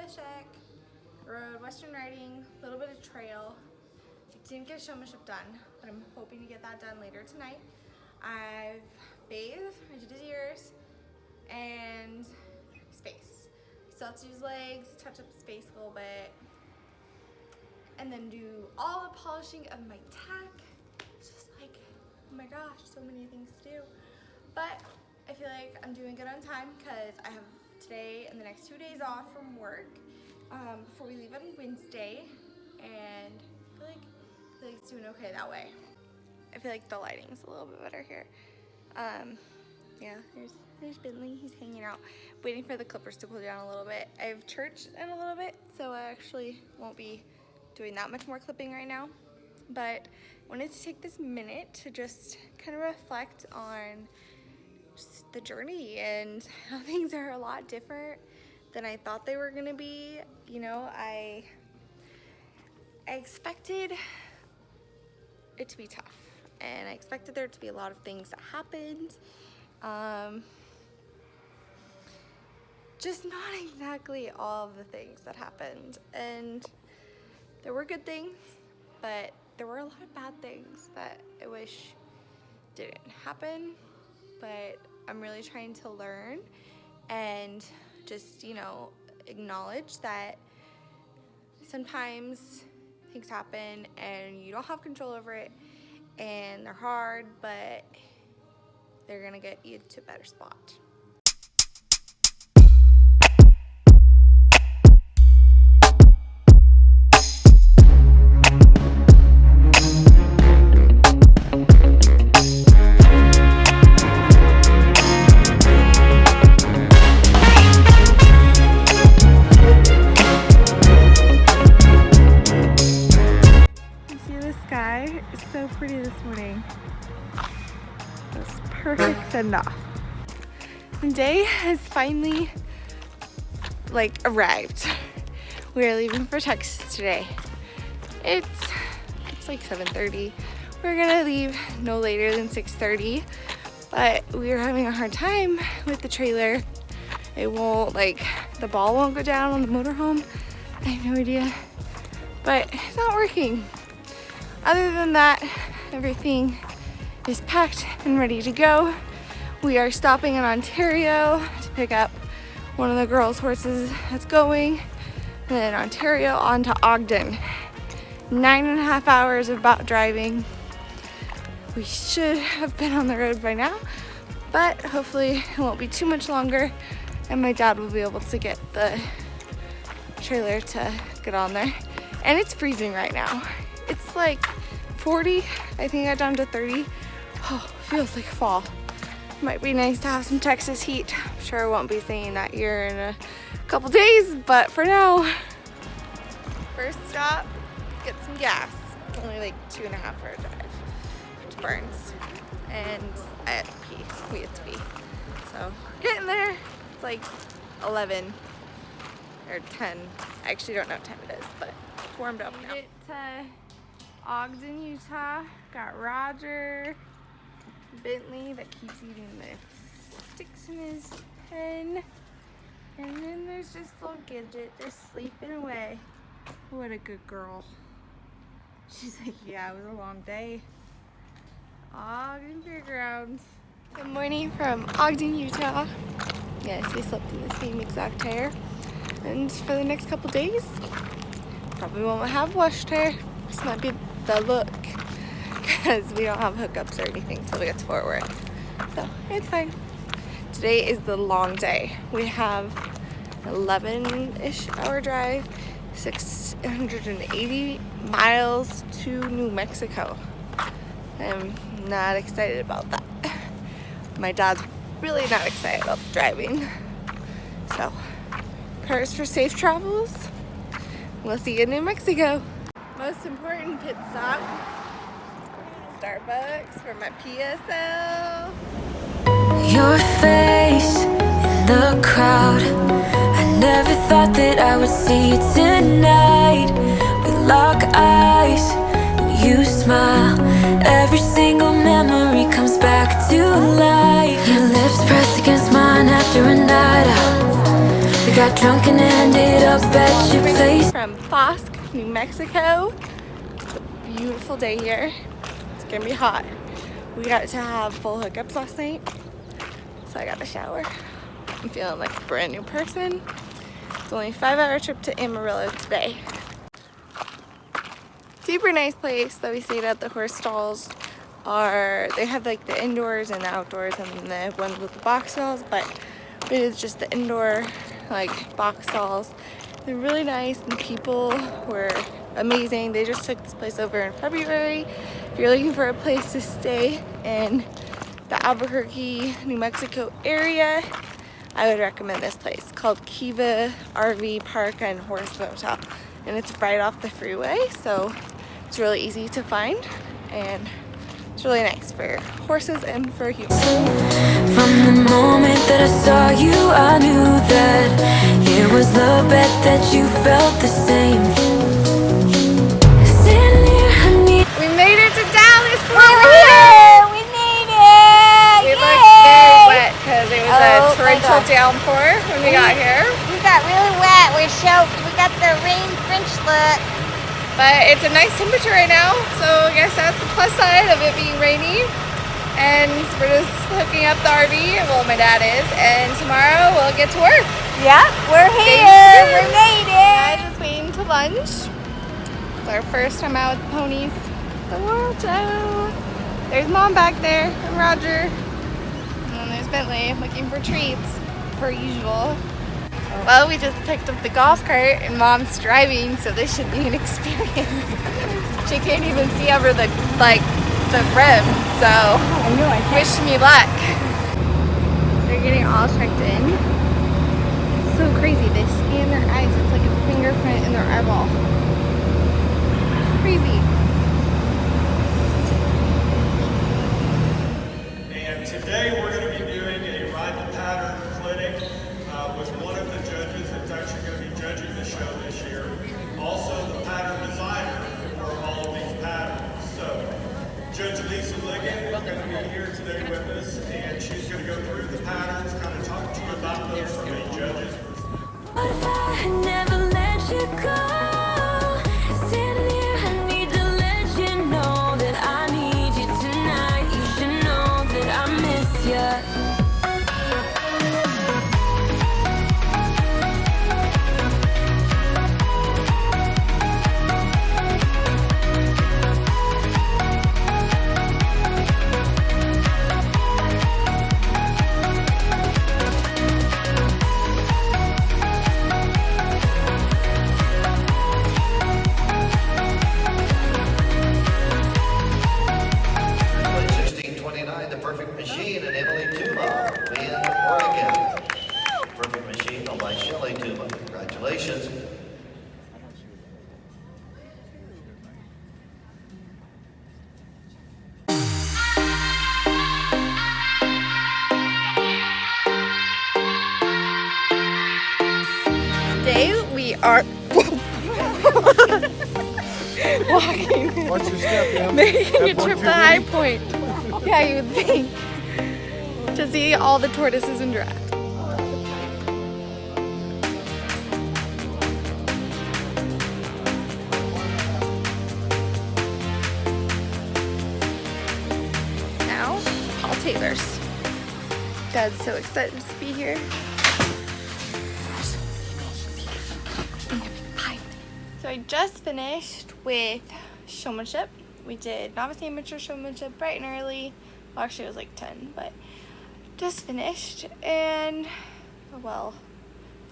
check. Rode Western Riding, a little bit of trail. Didn't get showmanship done, but I'm hoping to get that done later tonight. I've bathed, I did his ears, and space. Still have to use legs, touch up the space a little bit, and then do all the polishing of my tack. It's just like, oh my gosh, so many things to do. But I feel like I'm doing good on time because I have today and the next 2 days off from work before we leave on Wednesday, and I feel like it's doing okay that way. I feel like the lighting's a little bit better here. Yeah, there's Bentley, he's hanging out, waiting for the clippers to cool down a little bit. I have church in a little bit, so I actually won't be doing that much more clipping right now. But I wanted to take this minute to just kind of reflect on just the journey and how things are a lot different than I thought they were gonna be. You know, I expected it to be tough, and I expected there to be a lot of things that happened. Just not exactly all of the things that happened, and there were good things, but there were a lot of bad things that I wish didn't happen. But I'm really trying to learn and just, you know, acknowledge that sometimes things happen and you don't have control over it, and they're hard, but they're gonna get you to a better spot. So pretty this morning. It's perfect send off. The day has finally arrived. We are leaving for Texas today. It's like 7:30. We're gonna leave no later than 6:30, but we are having a hard time with the trailer. It won't, the ball won't go down on the motorhome. I have no idea, but it's not working. Other than that, everything is packed and ready to go. We are stopping in Ontario to pick up one of the girls' horses that's going. And then Ontario on to Ogden. 9.5 hours of boat driving. We should have been on the road by now, but hopefully it won't be too much longer, and my dad will be able to get the trailer to get on there. And it's freezing right now. It's like 40, I think I got down to 30. Oh, feels like fall. Might be nice to have some Texas heat. I'm sure I won't be saying that here in a couple days, but for now, first stop, get some gas. It's only like 2.5 hour drive to Burns, and I had to pee. We had to pee. So getting there. It's like 11 or 10. I actually don't know what time it is, but it's warmed up now. Ogden, Utah. Got Roger, Bentley that keeps eating the sticks in his pen. And then there's just little Gidget just sleeping away. What a good girl. She's like, yeah, it was a long day. Ogden Fairgrounds. Good morning from Ogden, Utah. Yes, we slept in the same exact hair. And for the next couple days, probably won't have washed hair. This might be the look, because we don't have hookups or anything till we get to Fort Worth. So it's fine. Today is the long day. We have 11-ish hour drive, 680 miles to New Mexico. I'm not excited about that. My dad's really not excited about the driving. So, prayers for safe travels. We'll see you in New Mexico. Most important pit stop, Starbucks for my PSL. Your face in the crowd, I never thought that I would see you tonight. We lock eyes, you smile, every single memory comes back to life. Your lips pressed against mine after a night out. The got drunk and ended up at your place. From Bosque, New Mexico. It's a beautiful day here. It's gonna be hot. We got to have full hookups last night, so I got a shower. I'm feeling like a brand new person. It's only a 5-hour trip to Amarillo today. Super nice place that we stayed at. The horse stalls they have like the indoors and the outdoors and the ones with the box stalls, but it is just the indoor like box stalls. They're really nice and the people were amazing. They just took this place over in February. If you're looking for a place to stay in the Albuquerque, New Mexico area, I would recommend this place called Kiva RV Park and Horse Motel. And it's right off the freeway, so it's really easy to find and it's really nice for horses and for humans. From the moment that I saw you, I knew that it was love, bet that you felt the same. Standing here, honey. We made it to Dallas! We made it! We looked very wet because it was a torrential downpour when we got here. We got really wet. We got the rain French look. But it's a nice temperature right now, so I guess that's the plus side of it being rainy. And we're just hooking up the RV, well my dad is, and tomorrow we'll get to work. Yep, we're here. We made it. I'm just waiting to lunch. It's our first time out with the ponies. The World Show. There's Mom back there, and Roger. And then there's Bentley looking for treats, per usual. Well, we just picked up the golf cart and Mom's driving, so this should be an experience. She can't even see over the rim, so wish me luck. They're getting all checked in. It's so crazy. They scan their eyes. It's like a fingerprint in their eyeball. Crazy. And today we're going to be doing a ride the pattern clinic with one of the judges that's actually going to be judging the show this year. Also the pattern designer for all of these patterns. So Judge Lisa Liggett is going to be here today with us, and she's going to go through the patterns, kind of talk to you about those from a judge's perspective. What if I had never let you go? Standing here, I need to let you know that I need you tonight. You should know that I miss you. Congratulations. Today we are walking, Watch your step, man. making a That's trip what to you High need. Point. Yeah, you would think. To see all the tortoises and giraffes. Now, Paul Taylor's. Dad's so excited to be here. So I just finished with showmanship. We did novice amateur showmanship bright and early. Well, actually it was like 10, but just finished. And, well,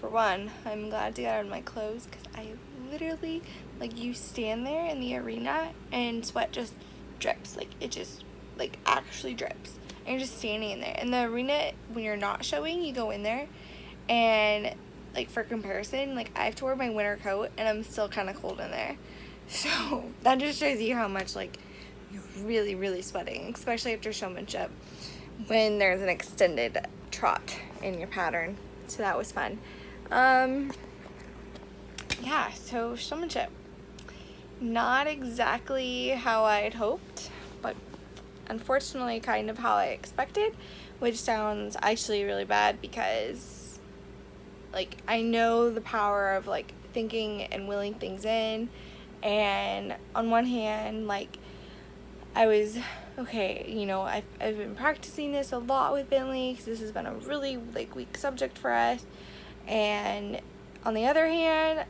for one, I'm glad to get out of my clothes because I literally, like, you stand there in the arena and sweat just drips. Like, it just, like, actually drips. And you're just standing in there. In the arena, when you're not showing, you go in there and, like, for comparison, like, I have to wear my winter coat and I'm still kind of cold in there. So that just shows you how much, like, you're really, really sweating, especially after showmanship when there's an extended trot in your pattern. So that was fun. Yeah, so showmanship. Not exactly how I'd hoped, but unfortunately kind of how I expected, which sounds actually really bad because, Like, I know the power of, like, thinking and willing things in. And on one hand, like, I was, okay, you know, I've been practicing this a lot with Bentley because this has been a really, like, weak subject for us. And on the other hand,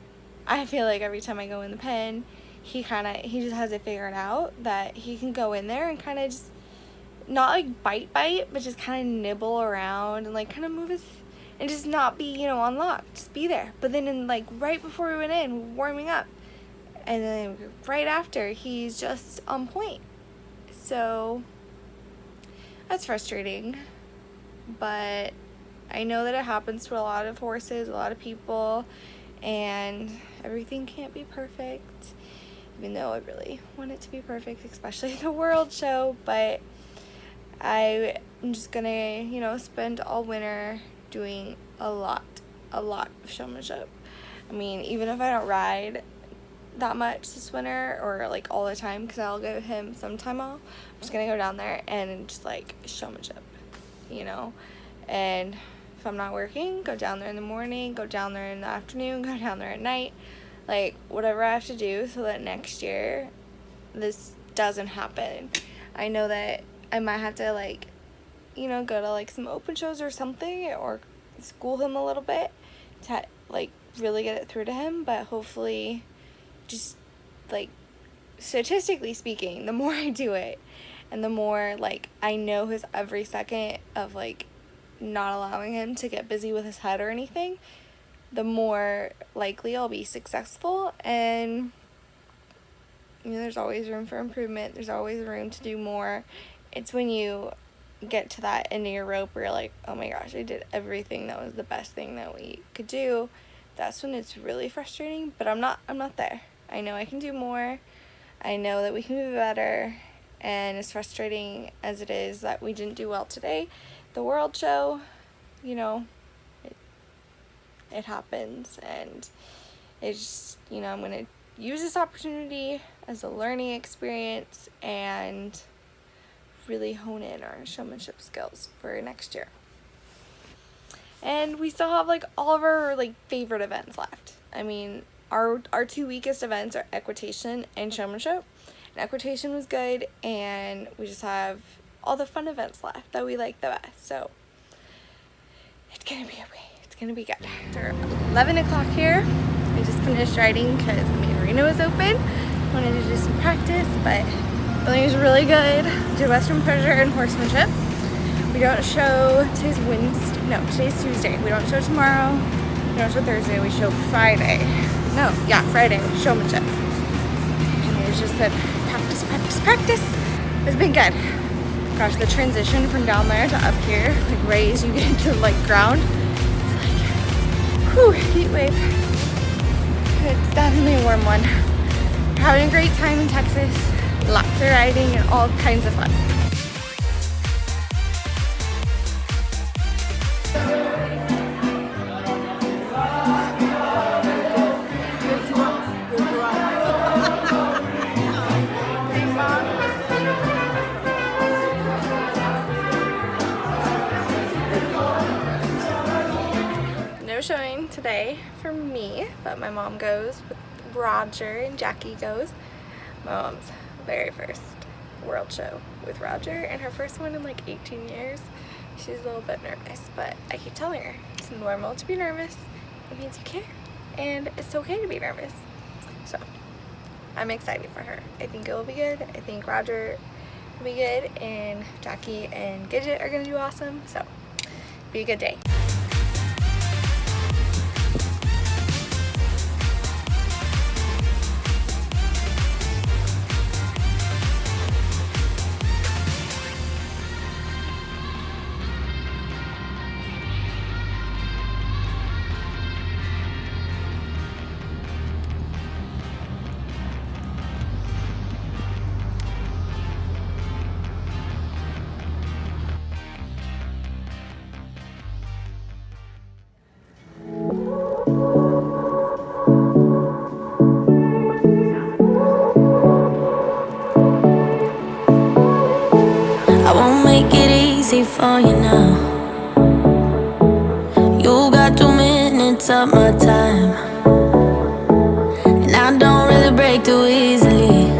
I feel like every time I go in the pen, he just has it figured out that he can go in there and kind of just, not like bite, but just kind of nibble around and like kind of move his, and just not be, you know, on lock, just be there. But then in like right before we went in, warming up, and then right after, he's just on point. So that's frustrating, but I know that it happens to a lot of horses, a lot of people, and everything can't be perfect, even though I really want it to be perfect, especially the World Show. But I'm just gonna, you know, spend all winter doing a lot of showmanship. I mean, even if I don't ride that much this winter, or like all the time, because I'll give him some time off, I'm just gonna go down there and just like showmanship, you know. And if I'm not working, go down there in the morning, go down there in the afternoon, go down there at night, like whatever I have to do so that next year this doesn't happen. I know that I might have to, like, you know, go to like some open shows or something, or school him a little bit to like really get it through to him. But hopefully, just like statistically speaking, the more I do it and the more like I know his every second of like not allowing him to get busy with his head or anything, the more likely I'll be successful. And you know, there's always room for improvement, there's always room to do more. It's when you get to that end of your rope where you're like, oh my gosh, I did everything, that was the best thing that we could do, that's when it's really frustrating. But I'm not there. I know I can do more, I know that we can be better, and as frustrating as it is that we didn't do well today, the World Show, you know, it happens. And it's just, you know, I'm going to use this opportunity as a learning experience and really hone in our showmanship skills for next year. And we still have like all of our like favorite events left. I mean, our two weakest events are equitation and showmanship. And equitation was good, and we just have all the fun events left that we like the best. So it's gonna be okay. It's gonna be good. After 11 o'clock here, I just finished riding because the main arena was open. Wanted to do some practice, but Billy was really good. Did Western Pleasure and horsemanship. We don't show, today's Tuesday. We don't show tomorrow. We don't show Thursday. We show Friday. Friday, showmanship. And it's just been practice. It's been good. Gosh, the transition from down there to up here, like right as you get into like ground, it's like, whew, heat wave. It's definitely a warm one. We're having a great time in Texas. Lots of riding and all kinds of fun. No showing today for me, but my mom goes with Roger and Jackie goes. My mom's very first World Show with Roger, and her first one in like 18 years. She's a little bit nervous, but I keep telling her it's normal to be nervous. It means you care, and it's okay to be nervous. So I'm excited for her. I think it will be good. I think Roger will be good, and Jackie and Gidget are gonna do awesome. So be a good day. For you now, you got 2 minutes moments of my time, and I don't really break too easily,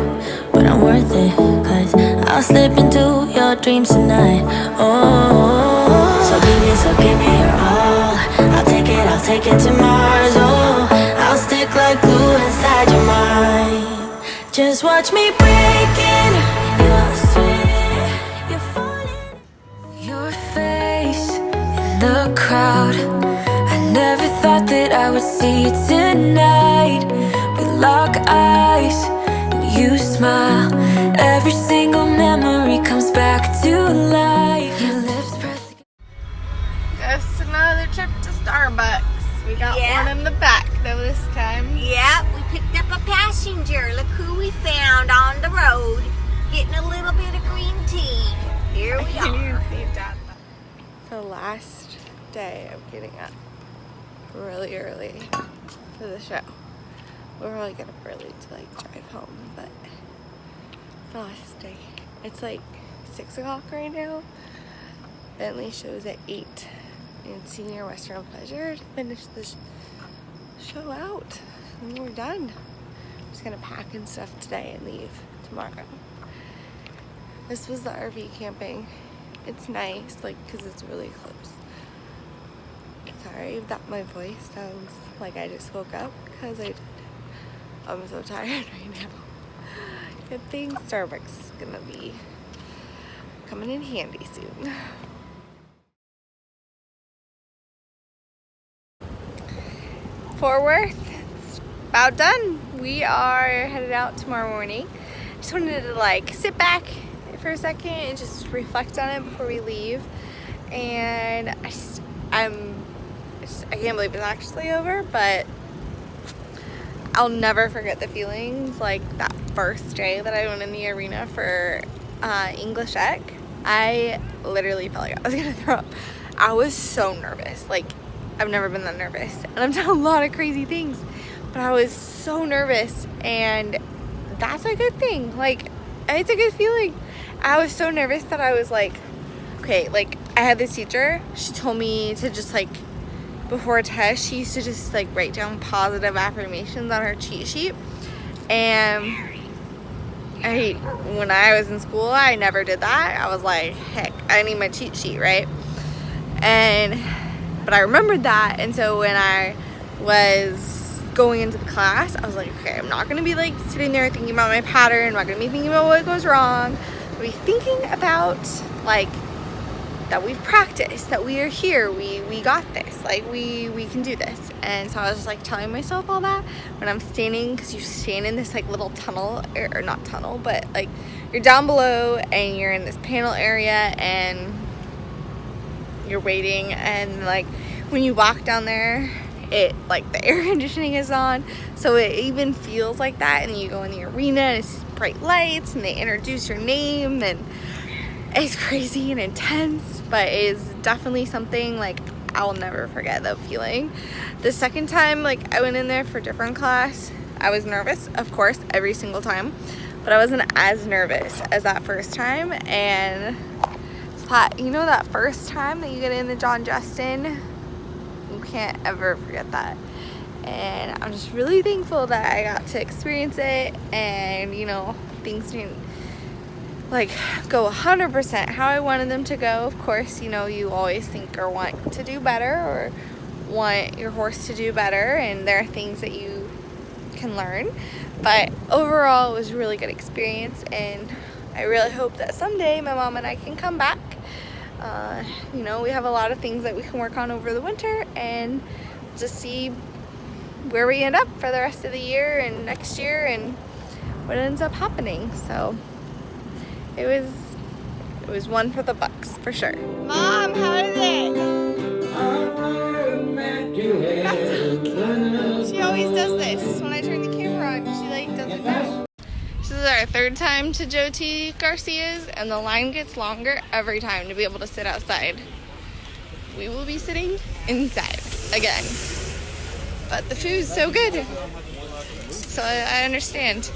but I'm worth it, 'cause I'll slip into your dreams tonight. Oh, so give me your all. I'll take it to Mars. Oh, I'll stick like glue inside your mind. Just watch me breaking. You're sweet, you're falling. Your face in the crowd. I never thought that I would see you tonight. We lock eyes and you smile. Every single memory comes back to life. Your lips press. Just another trip to Starbucks. We got one in the back though this time. Yeah, we picked up a passenger. Look who we found on the road. Getting a little bit of green tea. Here we are. The last day of getting up really early for the show. We're probably getting up early to like drive home, but the last day. It's like 6 o'clock right now. Bentley shows at 8 in Senior Western Pleasure to finish this show out. And we're done. I'm just gonna pack and stuff today and leave tomorrow. This was the RV camping. It's nice, like, cause it's really close. Sorry that my voice sounds like I just woke up, cause I'm so tired right now. Good thing Starbucks is gonna be coming in handy soon. Fort Worth, it's about done. We are headed out tomorrow morning. Just wanted to like sit back for a second and just reflect on it before we leave. And I can't believe it's actually over, but I'll never forget the feelings like that first day that I went in the arena for English Ec. I literally felt like I was gonna throw up. I was so nervous. Like, I've never been that nervous, and I've done a lot of crazy things, but I was so nervous, and that's a good thing. Like, it's a good feeling. I was so nervous that I was like, okay, like, I had this teacher, she told me to just like, before a test, she used to just like write down positive affirmations on her cheat sheet. And when I was in school, I never did that. I was like, heck, I need my cheat sheet, right? But I remembered that, and so when I was going into the class, I was like, okay, I'm not gonna be like sitting there thinking about my pattern. I'm not gonna be thinking about what goes wrong. I'll be thinking about like that we've practiced, that we are here, we got this, like we can do this. And so I was just like telling myself all that when I'm standing, because you stand in this like little tunnel, or not tunnel, but like you're down below and you're in this panel area and you're waiting, and like when you walk down there, it like the air conditioning is on, so it even feels like that. And then you go in the arena and it's bright lights and they introduce your name, and it's crazy and intense, but it's definitely something like I'll never forget that feeling. The second time like I went in there for a different class, I was nervous, of course, every single time, but I wasn't as nervous as that first time. And you know, that first time that you get in the John Justin, you can't ever forget that. And I'm just really thankful that I got to experience it, and you know, things didn't like go 100% how I wanted them to go. Of course, you know, you always think or want to do better, or want your horse to do better, and there are things that you can learn, but overall it was a really good experience. And I really hope that someday my mom and I can come back. You know, we have a lot of things that we can work on over the winter, and just see where we end up for the rest of the year and next year and what ends up happening. So it was one for the bucks for sure. Mom, how is it? She always does this when I turn the camera on. She like does it now. This is our third time to Joe T. Garcia's, and the line gets longer every time to be able to sit outside. We will be sitting inside again. But the food's so good, so I understand.